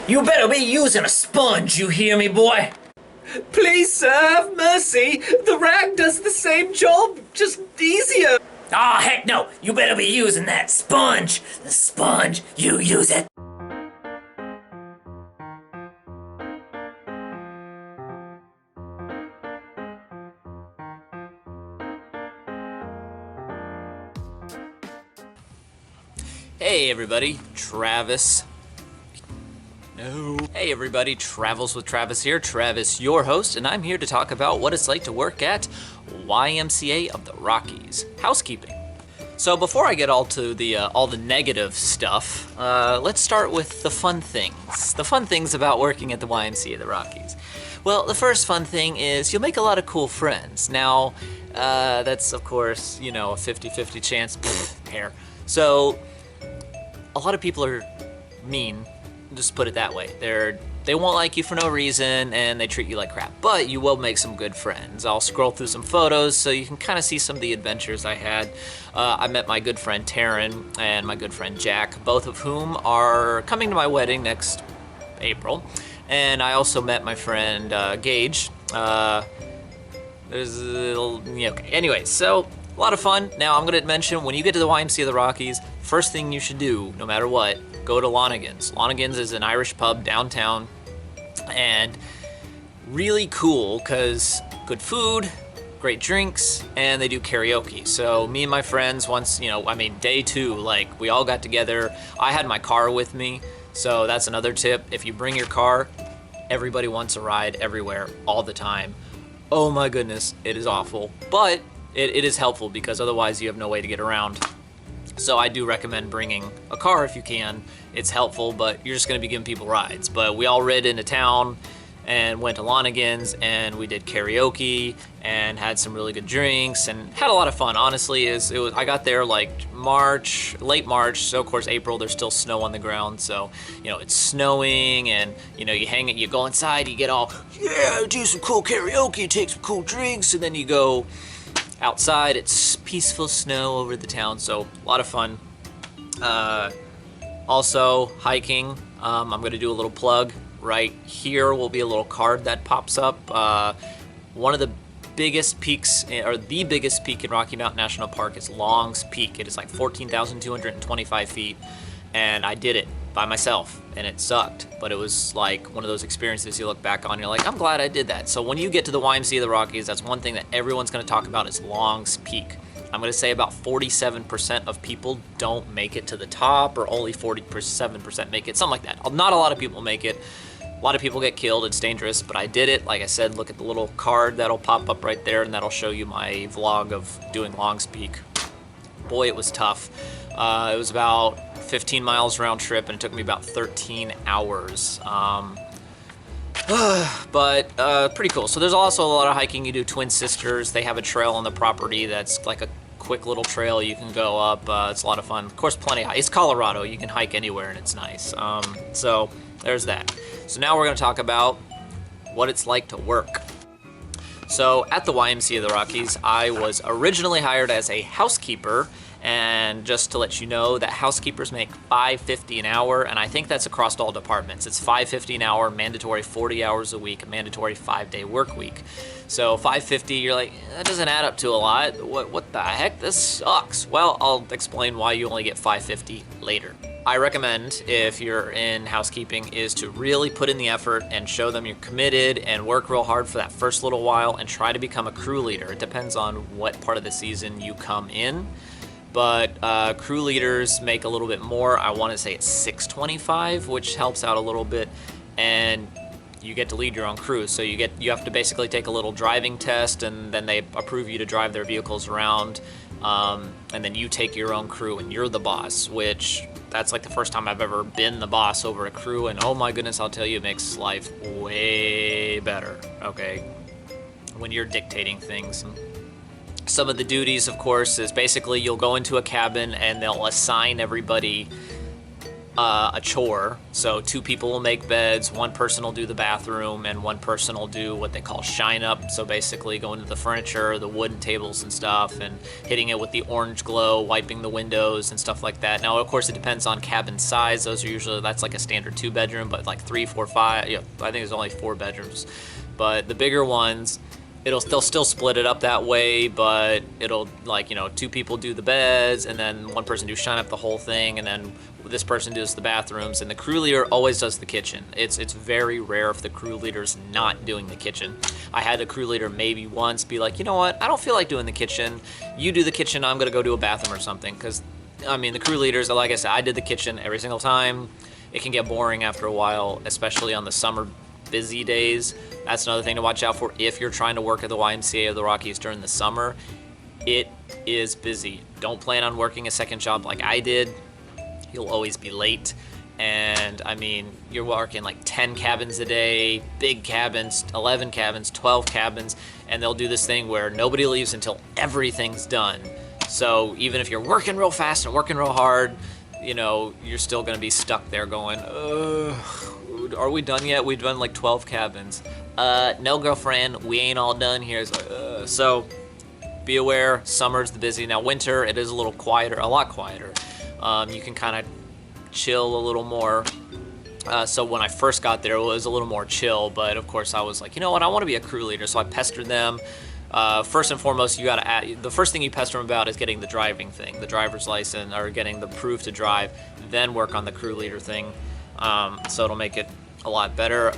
You better be using a sponge, you hear me, boy? Please, sir, have mercy. The rag does the same job, just easier. Aw, heck no. You better be using that sponge. The sponge, you use it. Hey everybody, Travis. No. Hey everybody, Travels with Travis here. Travis, your host, and I'm here to talk about what it's like to work at YMCA of the Rockies, housekeeping. So before I get all to the all the negative stuff, let's start with the fun things. The fun things about working at the YMCA of the Rockies. Well, the first fun thing is you'll make a lot of cool friends. Now, that's of course, you know, a 50-50 chance. Hair. So a lot of people are mean, just put it that way. They won't like you for no reason and they treat you like crap, but you will make some good friends. I'll scroll through some photos so you can kind of see some of the adventures I had. I met my good friend Taryn and my good friend Jack, both of whom are coming to my wedding next April. And I also met my friend Gage. Anyway, so a lot of fun. Now I'm going to mention, when you get to the YMCA of the Rockies, first thing you should do, no matter what, go to Lonigan's. Lonigan's is an Irish pub downtown, and really cool because good food, great drinks, and they do karaoke. So me and my friends once, day two, like we all got together. I had my car with me, so that's another tip. If you bring your car, everybody wants a ride everywhere, all the time. Oh my goodness, it is awful, but it is helpful because otherwise you have no way to get around. So I do recommend bringing a car if you can. It's helpful, but you're just gonna be giving people rides. But we all rid into town and went to Lonigan's and we did karaoke and had some really good drinks and had a lot of fun. Honestly, I got there like late March, so of course April there's still snow on the ground, so it's snowing and you go inside, you get all, yeah, do some cool karaoke, take some cool drinks, and then you go outside, it's peaceful snow over the town, so a lot of fun. Also, hiking. I'm going to do a little plug. Right here will be a little card that pops up. One of the biggest peaks, or the biggest peak in Rocky Mountain National Park is Long's Peak. It is like 14,225 feet, and I did it by myself, and it sucked, but it was like one of those experiences you look back on, you're like, I'm glad I did that. So when you get to the YMCA of the Rockies, that's one thing that everyone's gonna talk about is Long's Peak. I'm gonna say about 47% of people don't make it to the top, or only 47% make it, something like that. Not a lot of people make it. A lot of people get killed, it's dangerous, but I did it. Like I said, look at the little card that'll pop up right there, and that'll show you my vlog of doing Long's Peak. Boy, it was tough. It was about 15 miles round trip, and it took me about 13 hours. But pretty cool. So there's also a lot of hiking. You do Twin Sisters. They have a trail on the property that's like a quick little trail you can go up. It's a lot of fun. Of course, it's Colorado. You can hike anywhere, and it's nice. So there's that. So now we're going to talk about what it's like to work. So at the YMCA of the Rockies, I was originally hired as a housekeeper. And just to let you know that housekeepers make $5.50 an hour, and I think that's across all departments. It's $5.50 an hour, mandatory 40 hours a week, mandatory 5-day work week. So $5.50, you're like, that doesn't add up to a lot. What the heck? This sucks. Well, I'll explain why you only get $5.50 later. I recommend, if you're in housekeeping, is to really put in the effort and show them you're committed and work real hard for that first little while and try to become a crew leader. It depends on what part of the season you come in. But crew leaders make a little bit more. I want to say it's $6.25, which helps out a little bit, and you get to lead your own crew. So you have to basically take a little driving test, and then they approve you to drive their vehicles around, and then you take your own crew, and you're the boss. Which that's like the first time I've ever been the boss over a crew, and oh my goodness, I'll tell you, it makes life way better. Okay, when you're dictating things. Some of the duties, of course, is basically you'll go into a cabin and they'll assign everybody a chore. So 2 people will make beds, 1 person will do the bathroom, and 1 person will do what they call shine up. So basically going to the furniture, the wooden tables and stuff, and hitting it with the orange glow, wiping the windows and stuff like that. Now, of course, it depends on cabin size. Those are usually, that's like a standard 2-bedroom, but like 3, 4, 5, yeah, I think there's only 4 bedrooms. But the bigger ones, they'll still split it up that way, but it'll, like, 2 people do the beds, and then 1 person do shine up the whole thing, and then this person does the bathrooms, and the crew leader always does the kitchen. It's very rare if the crew leader's not doing the kitchen. I had a crew leader maybe once be like, you know what, I don't feel like doing the kitchen. You do the kitchen, I'm gonna go do a bathroom or something. Because, I mean, the crew leaders, like I said, I did the kitchen every single time. It can get boring after a while, especially on the summer busy days. That's another thing to watch out for if you're trying to work at the YMCA of the Rockies during the summer. It is busy. Don't plan on working a second job like I did. You'll always be late. And I mean, you're working like 10 cabins a day, big cabins, 11 cabins, 12 cabins, and they'll do this thing where nobody leaves until everything's done. So even if you're working real fast and working real hard, you're still gonna be stuck there going, are we done yet? We've done like 12 cabins. No, girlfriend, we ain't all done here. It's like, so be aware, summer's the busy. Now winter, it is a little quieter, a lot quieter. You can kind of chill a little more. So when I first got there, it was a little more chill, but of course I was like, you know what, I want to be a crew leader. So I pestered them. First and foremost, the first thing you pester them about is getting the driving thing, the driver's license, or getting the proof to drive, then work on the crew leader thing. So it'll make it a lot better.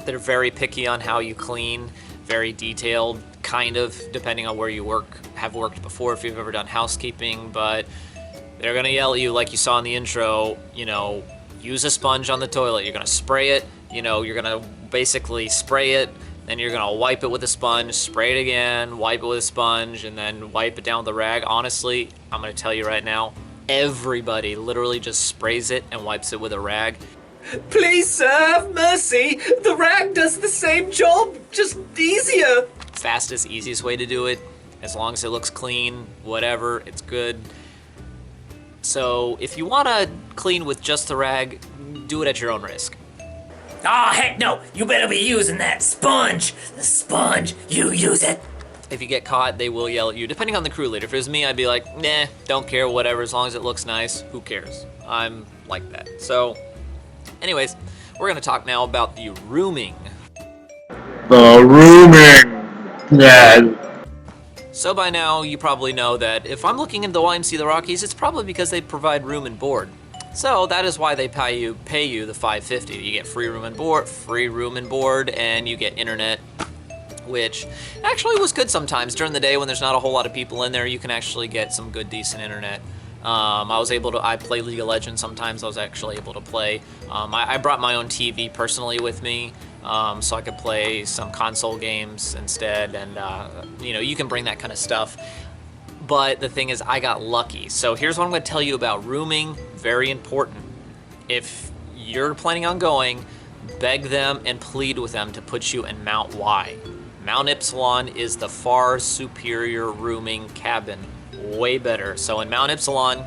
They're very picky on how you clean, very detailed, kind of, depending on where you have worked before, if you've ever done housekeeping, but they're gonna yell at you like you saw in the intro, use a sponge on the toilet. You're gonna spray it, you're gonna basically spray it, then you're gonna wipe it with a sponge, spray it again, wipe it with a sponge, and then wipe it down with a rag. Honestly, I'm gonna tell you right now, everybody literally just sprays it and wipes it with a rag. Please, sir, have mercy. The rag does the same job, just easier. Fastest, easiest way to do it. As long as it looks clean, whatever, it's good. So if you want to clean with just the rag, do it at your own risk. Aw, heck no! You better be using that sponge! The sponge, you use it! If you get caught, they will yell at you, depending on the crew leader. If it was me, I'd be like, nah, don't care, whatever, as long as it looks nice, who cares? I'm like that. So, anyways, we're going to talk now about the rooming. The rooming! Yeah. So by now, you probably know that if I'm looking into the YMCA of the Rockies, it's probably because they provide room and board. So that is why they pay you the $5.50. You get free room and board, and you get internet, which actually was good sometimes. During the day when there's not a whole lot of people in there, you can actually get some good, decent internet. I play League of Legends sometimes. I was actually able to play. I brought my own TV personally with me, so I could play some console games instead, and you can bring that kind of stuff. But the thing is, I got lucky. So here's what I'm going to tell you about rooming. Very important. If you're planning on going, beg them and plead with them to put you in Mount Y. Mount Ypsilon is the far superior rooming cabin. Way better. So in Mount Ypsilon,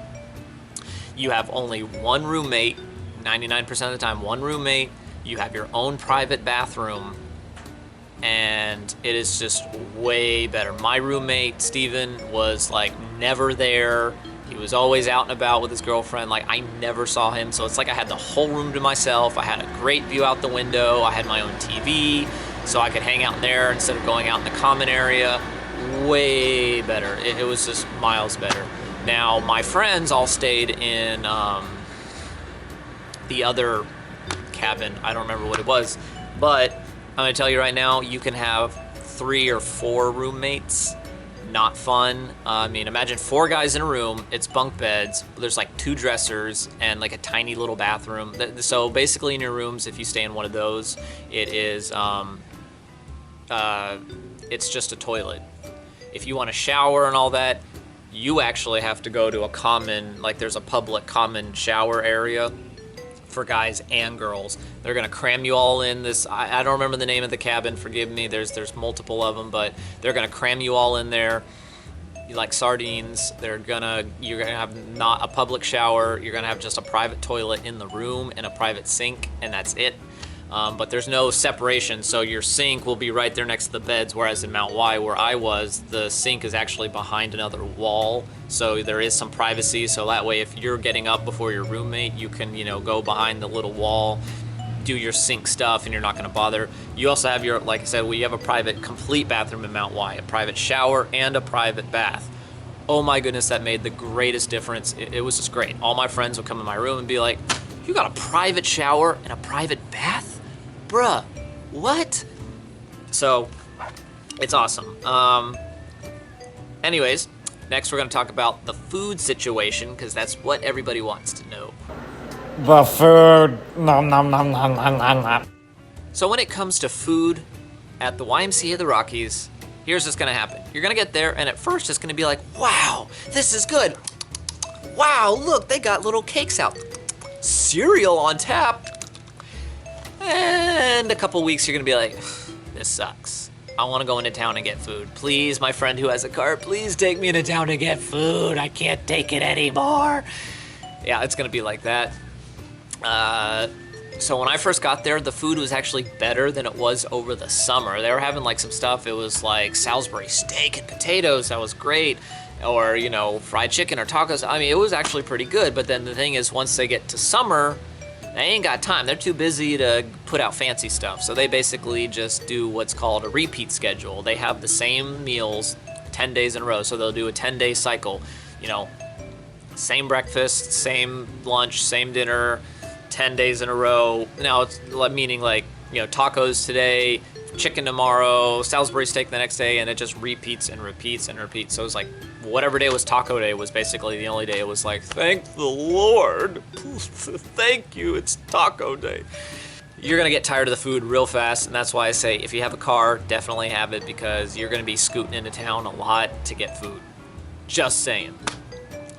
you have only one roommate, 99% of the time, one roommate. You have your own private bathroom, and it is just way better. My roommate, Steven, was like never there. He was always out and about with his girlfriend. Like, I never saw him, so it's like I had the whole room to myself. I had a great view out the window. I had my own TV, so I could hang out in there instead of going out in the common area. Way better. It was just miles better. Now, my friends all stayed in the other cabin. I don't remember what it was, but I'm going to tell you right now, you can have 3 or 4 roommates. Not fun. I mean, imagine 4 guys in a room. It's bunk beds. There's like 2 dressers and like a tiny little bathroom. So basically in your rooms, if you stay in one of those, it is, it's just a toilet. If you want to shower and all that, you actually have to go to a common, like there's a public common shower area for guys and girls. They're gonna cram you all in this, I don't remember the name of the cabin, forgive me, there's multiple of them, but they're gonna cram you all in there. like sardines. You're gonna have not a public shower. You're gonna have just a private toilet in the room and a private sink, and that's it. But there's no separation, so your sink will be right there next to the beds, whereas in Mount Y, where I was, the sink is actually behind another wall, so there is some privacy, so that way if you're getting up before your roommate, you can, go behind the little wall, do your sink stuff, and you're not gonna bother. You also have your, like I said, we have a private complete bathroom in Mount Y, a private shower and a private bath. Oh my goodness, that made the greatest difference. It was just great. All my friends would come in my room and be like, you got a private shower and a private bath? Bruh, what? So, it's awesome. Anyways, next we're gonna talk about the food situation, because that's what everybody wants to know. The food. Nom nom nom nom nom nom nom. So when it comes to food at the YMCA of the Rockies, here's what's gonna happen. You're gonna get there, and at first it's gonna be like, wow, this is good. Wow, look, they got little cakes out. Cereal on tap. And a couple weeks you're gonna be like, this sucks. I wanna go into town and get food. Please, my friend who has a car, please take me into town to get food. I can't take it anymore. Yeah, it's gonna be like that. So when I first got there, the food was actually better than it was over the summer. They were having like some stuff, it was like Salisbury steak and potatoes, that was great. Or, fried chicken or tacos. I mean, it was actually pretty good, but then the thing is, once they get to summer, they ain't got time. They're too busy to put out fancy stuff. So they basically just do what's called a repeat schedule. They have the same meals 10 days in a row. So they'll do a 10-day cycle. Same breakfast, same lunch, same dinner, 10 days in a row. Now it's meaning like, tacos today, chicken tomorrow, Salisbury steak the next day, and it just repeats and repeats and repeats. So it's like whatever day was taco day was basically the only day it was like, thank the Lord, thank you, it's taco day. You're gonna get tired of the food real fast, and that's why I say if you have a car, definitely have it, because you're gonna be scooting into town a lot to get food. Just saying.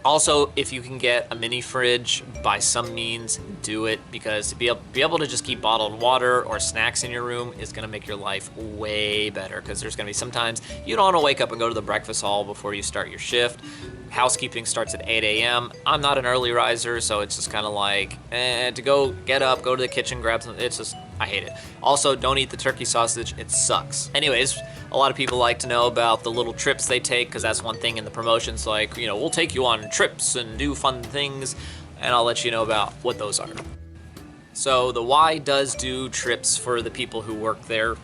Also, if you can get a mini fridge by some means, do it, because to be able to just keep bottled water or snacks in your room is gonna make your life way better, because there's gonna be sometimes you don't wanna wake up and go to the breakfast hall before you start your shift. Housekeeping starts at 8 a.m. I'm not an early riser, so it's just kind of like, to go get up, go to the kitchen, grab something, it's just, I hate it. Also, don't eat the turkey sausage, it sucks. Anyways, a lot of people like to know about the little trips they take, because that's one thing in the promotions, like, we'll take you on trips and do fun things, and I'll let you know about what those are. So the Y does do trips for the people who work there.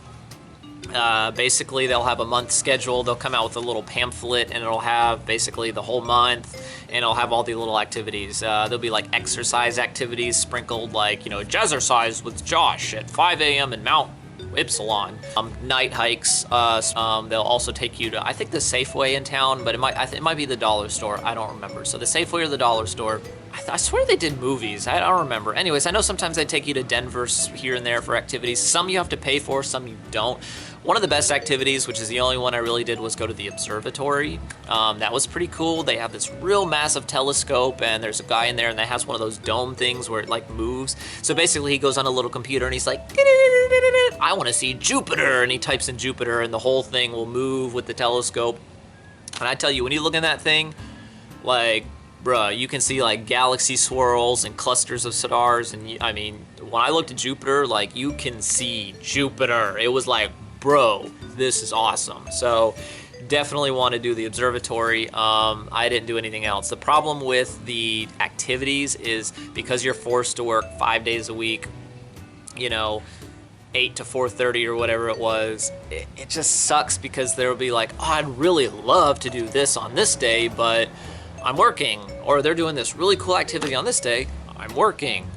Basically, they'll have a month schedule. They'll come out with a little pamphlet, and it'll have basically the whole month, and it'll have all the little activities. There'll be like exercise activities sprinkled, like, jazzercise with Josh at 5 a.m. in Mount Ypsilon. Night hikes. They'll also take you to, I think, the Safeway in town, but it might be the dollar store. I don't remember. So the Safeway or the dollar store. I swear they did movies. I don't remember. Anyways, I know sometimes they take you to Denver here and there for activities. Some you have to pay for, some you don't. One of the best activities, which is the only one I really did, was go to the observatory. That was pretty cool. They have this real massive telescope, and there's a guy in there, and that has one of those dome things where it like moves. So basically he goes on a little computer and he's like, I want to see Jupiter, and he types in Jupiter, and the whole thing will move with the telescope. And I tell you, when you look in that thing, like, bruh, you can see like galaxy swirls and clusters of stars, and I mean, when I looked at Jupiter, like, you can see Jupiter. It was like, bro, this is awesome. So definitely want to do the observatory. I didn't do anything else. The problem with the activities is because you're forced to work 5 days a week, 8 to 4:30 or whatever it was, it just sucks, because there will be like, oh, I'd really love to do this on this day, but I'm working. Or they're doing this really cool activity on this day, I'm working.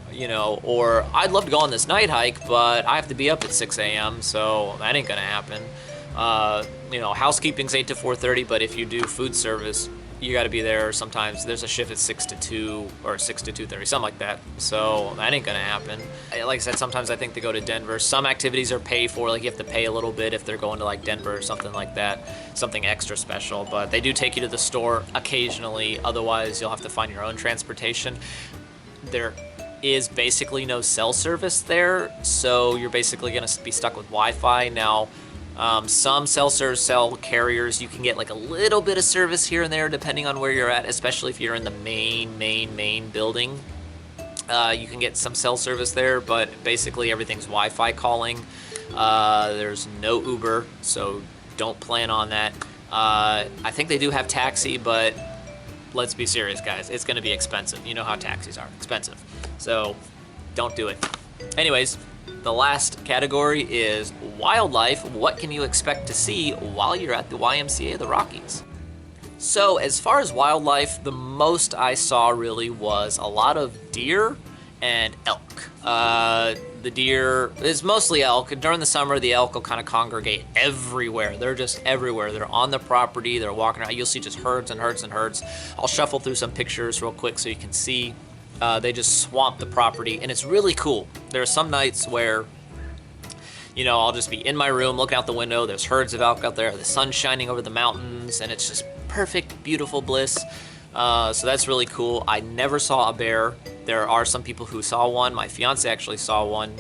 Or I'd love to go on this night hike, but I have to be up at 6 a.m., so that ain't gonna happen. Housekeeping's 8 to 4:30, but if you do food service, you gotta be there sometimes. There's a shift at 6 to 2 or 6 to 2:30, something like that. So that ain't gonna happen. Like I said, sometimes I think they go to Denver. Some activities are paid for, like you have to pay a little bit if they're going to like Denver or something like that, something extra special. But they do take you to the store occasionally. Otherwise, you'll have to find your own transportation. There is basically no cell service there, so you're basically gonna be stuck with Wi-Fi. Now, Some self-serve sell carriers. You can get like a little bit of service here and there depending on where you're at, especially if you're in the main building. You can get some cell service there, but basically everything's Wi-Fi calling. There's no Uber, so don't plan on that. I think they do have taxi, but let's be serious, guys. It's going to be expensive. You know how taxis are. Expensive. So don't do it. Anyways, the last category is wildlife. What can you expect to see while you're at the YMCA of the Rockies? So as far as wildlife, the most I saw really was a lot of deer and elk. The deer is mostly elk. During the summer, the elk will kind of congregate everywhere. They're just everywhere. They're on the property. They're walking around. You'll see just herds and herds and herds. I'll shuffle through some pictures real quick so you can see. They just swamp the property, and it's really cool. There are some nights where, you know, I'll just be in my room looking out the window. There's herds of elk out there. The sun's shining over the mountains, and it's just perfect, beautiful bliss. So that's really cool. I never saw a bear. There are some people who saw one. My fiance actually saw one.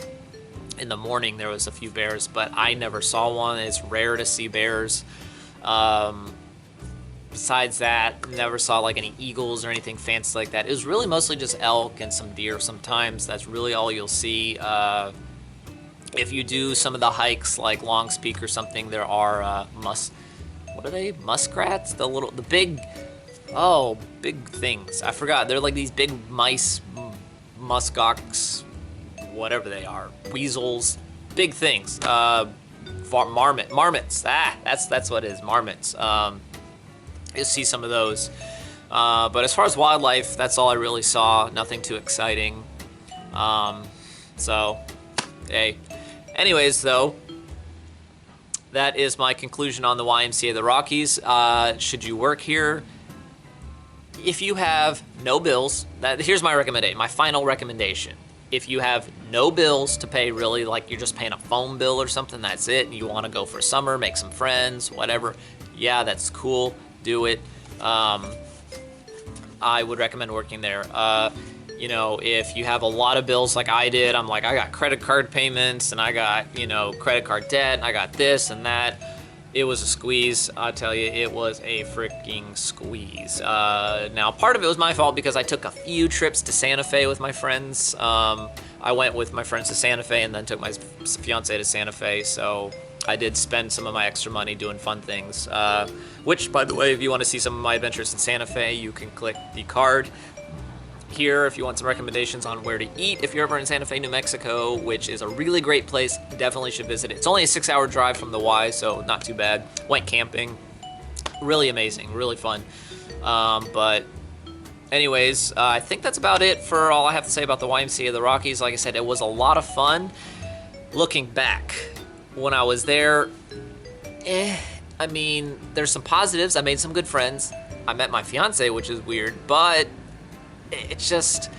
In the morning, there was a few bears, but I never saw one. It's rare to see bears. Besides that, never saw like any eagles or anything fancy like that. It was really mostly just elk and some deer sometimes. That's really all you'll see. If you do some of the hikes like Long's Peak or something, there are what are they? Muskrats? The big things. I forgot. They're like these big mice, muskox, whatever they are. Weasels, big things. Marmots. That's what it is. Marmots. You'll see some of those. But as far as wildlife, that's all I really saw. Nothing too exciting. So, hey. Anyways, though, that is my conclusion on the YMCA of the Rockies. Should you work here? If you have no bills, here's my recommendation, my final recommendation. If you have no bills to pay, really, like you're just paying a phone bill or something, that's it, and you want to go for summer, make some friends, whatever, yeah, that's cool, do it. I would recommend working there. You know, if you have a lot of bills like I did, I got credit card payments, and I got, you know, credit card debt, and I got this and that. It was a squeeze, I'll tell you, it was a freaking squeeze. Now, part of it was my fault because I took a few trips to Santa Fe with my friends. I went with my friends to Santa Fe and then took my fiance to Santa Fe, so I did spend some of my extra money doing fun things. Which, by the way, if you want to see some of my adventures in Santa Fe, you can click the card here if you want some recommendations on where to eat if you're ever in Santa Fe, New Mexico, which is a really great place. Definitely should visit it. It's only a 6-hour drive from the Y, so not too bad. Went camping. Really amazing, really fun. But anyways, I think that's about it for all I have to say about the YMCA of the Rockies. Like I said, it was a lot of fun. Looking back, when I was there, I mean, there's some positives. I made some good friends. I met my fiance, which is weird, but it's just,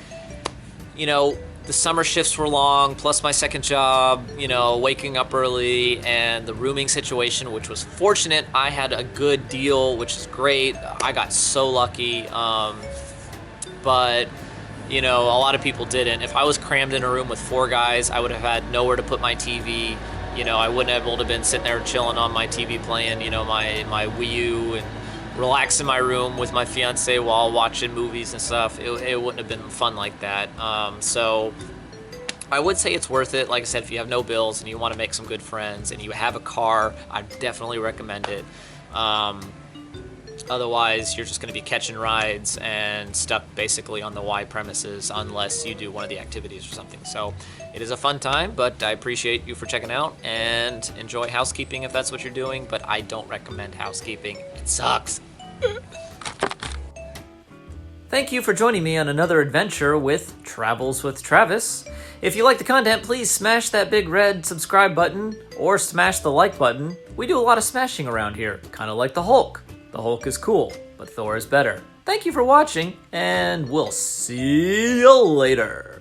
you know, the summer shifts were long, plus my second job, you know, waking up early, and the rooming situation, which was fortunate. I had a good deal, which is great. I got so lucky. But, you know, a lot of people didn't. If I was crammed in a room with 4 guys, I would have had nowhere to put my TV. You know, I wouldn't have been able to been sitting there chilling on my TV playing, you know, my Wii U and relax in my room with my fiance while watching movies and stuff. It wouldn't have been fun like that. So I would say it's worth it. Like I said, if you have no bills and you want to make some good friends and you have a car, I'd definitely recommend it. Otherwise, you're just going to be catching rides and stuck basically on the Y premises unless you do one of the activities or something. So it is a fun time, but I appreciate you for checking out, and enjoy housekeeping if that's what you're doing, but I don't recommend housekeeping. It sucks. Thank you for joining me on another adventure with Travels with Travis. If you like the content, please smash that big red subscribe button or smash the like button. We do a lot of smashing around here, kind of like the Hulk. The Hulk is cool, but Thor is better. Thank you for watching, and we'll see you later.